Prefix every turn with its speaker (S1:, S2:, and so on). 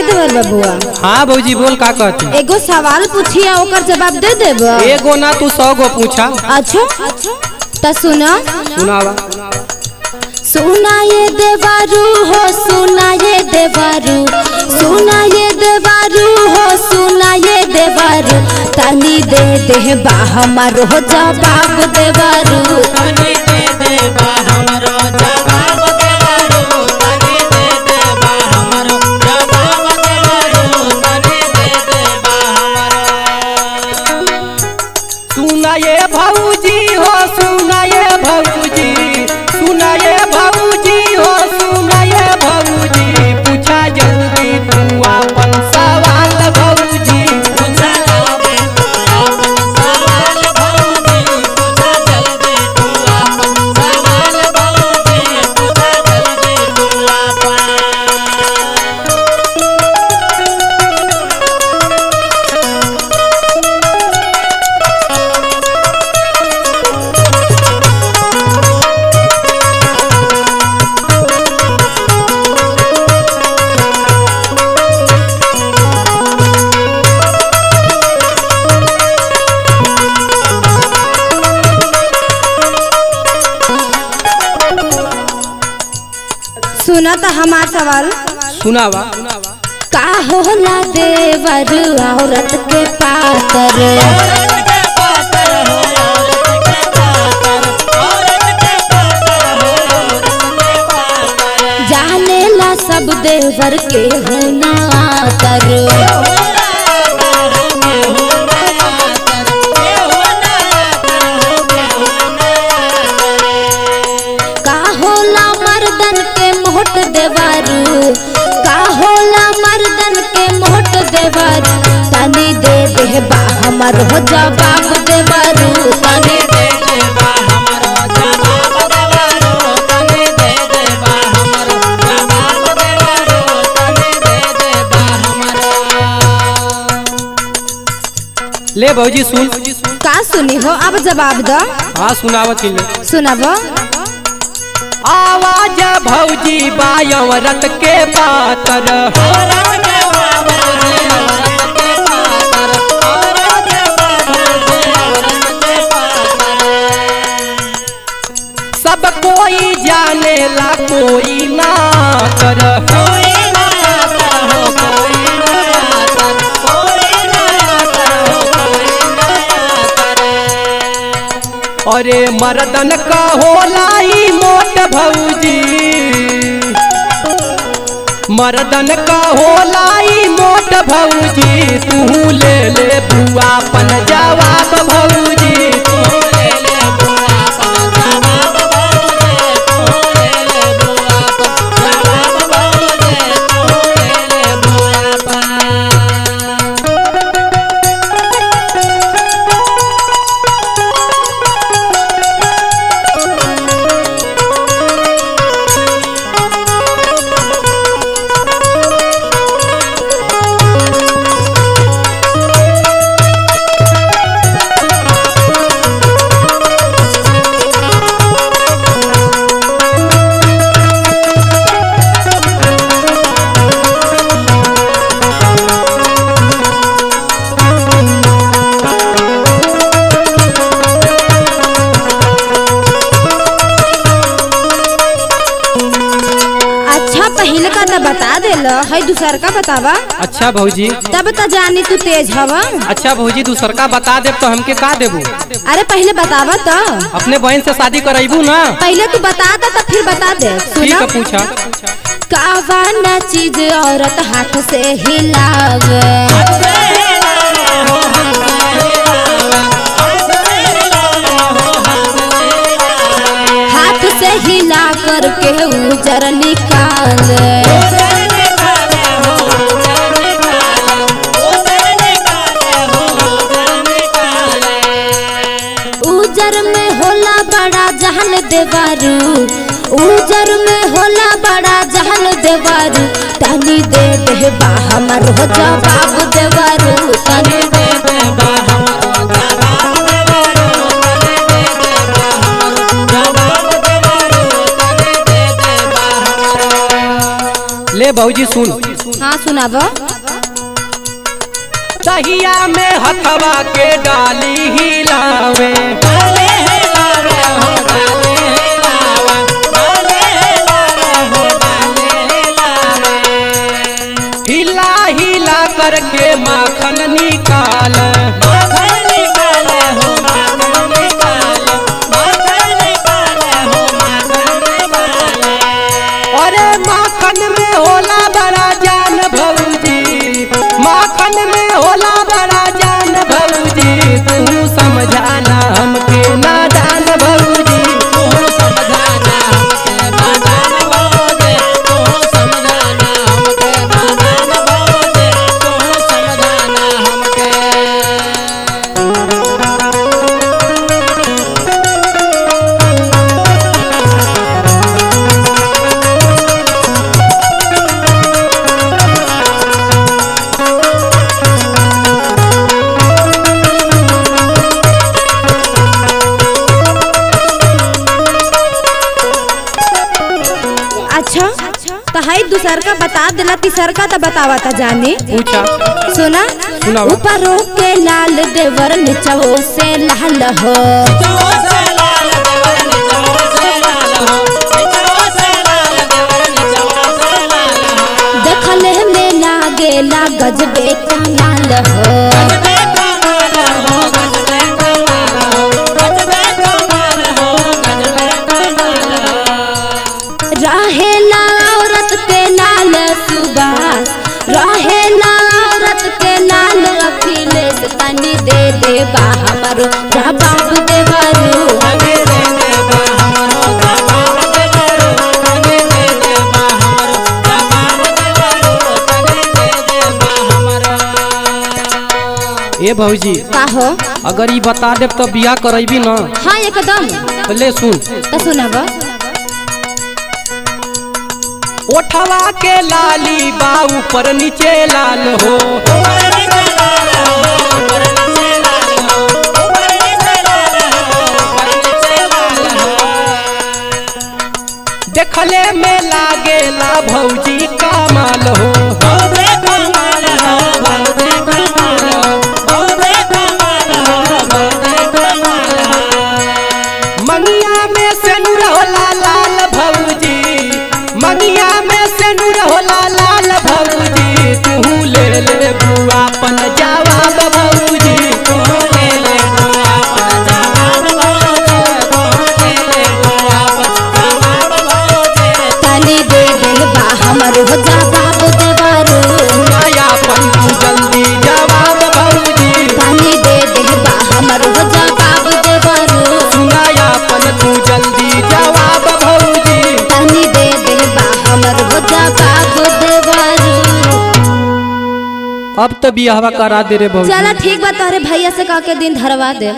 S1: देवर बबुआ।
S2: हाँ भौजी बोल का कहती।
S1: एगो सवाल पूछिया ओकर जवाब दे देब।
S2: एगो ना तू 100 गो पूछा।
S1: अच्छा तो सुना।
S2: सुनावा।
S1: सुना ये देवारू हो सुना ये देवारू, सुना ये देवारू हो सुना ये देवारू, तनी दे दे बा हमारो जवाब देवारू,
S3: तनी दे दे बा हमारो जवाब देवारू, तनी दे दे बा हमारो जवाब देवारू, तनी दे दे बा हमारो।
S2: सुना ये भौजी हो सुना ये भौजी, सुना ये भौजी हो सुना ये भौजी, पूछा जल्दी तू अपन सवाल भौजी,
S3: पूछा जल्दी तू अपन सवाल भौजी, पूछा जल्दी तू अपन सवाल भौजी, पूछा जल्दी तू अपन।
S1: सुना तो हमार सवाल।
S2: सुनावा।
S1: का होला देवर औरत के पातर,
S3: औरत के पातर हो औरत के पातर, औरत के पातर हो औरत के पातर,
S1: जाने ला सब देवर के होना तर, का होला मर्दन के मोट देवारू, का होला मर्दन के मोट देवारू, तनी दे दे बा हमारो जवाब देवारू, तनी
S3: दे दे बा हमारो जवाब देवारू, तनी दे दे बा हमारो जवाब देवारू, तनी दे दे बा हमारो।
S2: ले भौजी सुन।
S1: का सुनी हो अब जवाब दो।
S2: हाँ सुनावत ही।
S1: सुनाबो।
S2: आवाज भौजी बाय औरत के पातर,
S3: औरत के पातर है औरत के पातर, औरत के पातर है औरत के पातर,
S2: सब कोई जाने ला कोई ना कर,
S3: कोई ना आता हो कोई ना आता, कोई ना आता हो कोई ना आता।
S2: अरे मर्दन का होलाई मोट भौजी, मर्दन का होलाई मोट भौजी, तू ले ले बुआपन जवाब भौजी,
S3: तू ले ले बुआपन जवाब भौजी, तू ले ले बुआपन जवाब भौजी, तू ले ले बुआपन।
S1: अच्छा पहले का तो बता देल है, दूसर का बतावा।
S2: अच्छा भौजी।
S1: तब तो जानी तू तेज हवा।
S2: अच्छा भौजी दूसर का बता दे तो हमके का देबू।
S1: अरे पहले बतावा तो।
S2: अपने बहन से शादी कराइबू ना।
S1: पहले तू बता दे तो फिर बता दे।
S2: ठीक
S1: सुना।
S2: है पूछा।
S1: कावाना चीज औरत हाथ से हिलावे, हाथ से हिला करके उजर निकाले, उजर में होला बड़ा जहल देवारू, उजर में होला बड़ा जहल देवारू, तनी दे दे बा हमारो जवाब देवारू, तनी दे दे बा हमारो जवाब देवारू, तनी दे दे बा हमारो जवाब देवारू, तनी दे दे बा हमारो।
S2: ले भौजी सुन।
S1: हाँ सुनाब।
S2: दहिया में हथवा के डाली हिलावे, हिला हिला करके माखन निकाल, अरे माखन में होला बड़ा जान भौजी, माखन में होला बड़ा जान भौजी, तू समझाना हमके नादान भौजी,
S3: तू समझाना हमके नादान भौजी, तू समझाना हमके नादान भौजी, तू समझाना हमके।
S1: अच्छा तो हाई दूसर का बता दिला, तीसर का तो बतावा था जाने।
S2: पूछा
S1: सुना
S2: सुनावा।
S1: ऊपरों के लाल देवर निचवो से लाल हो, देखले में लागेला गजबे कमाल हो, रहेला औरत के लाल सुबास, रहेला औरत के लाल अखिलेश, तनी दे दे बा हमरो जवाब देवरू,
S2: ए भौजी
S1: का हो।
S2: अगर ये बता देब तो बियाह करेबी ना?
S1: हाँ एकदम।
S2: तो ले सुन।
S1: तो सुनाब।
S2: ओठवा के लाली बा ऊपर नीचे लाल हो, देखले में लागेला भौजी कमाल हो, मंगिया में सेनुर होला लाल भौजी, मंगिया में सेनुर होला लाल भौजी, तू ले ले बुआ पन जवाब भौजी, तू ले ले बुआ पन जवाब भौजी, तू ले ले बुआ पन जवाब भौजी,
S1: तनी दे दे बा हमरो जवाब देवरू,
S2: सुनाया पन तू जल्दी जवाब भौजी,
S1: तनी दे दे बा हमरो जवाब देवरू,
S2: सुनाया पन तू जल्दी जवाब भौजी।
S1: तनी दे दे बा हमरो जवाब देवरू।
S2: अब तो बियाहवा करा दे रे भौजी।
S1: चला ठीक बा, तोहरे भैया से कह के दिन धरवा दे।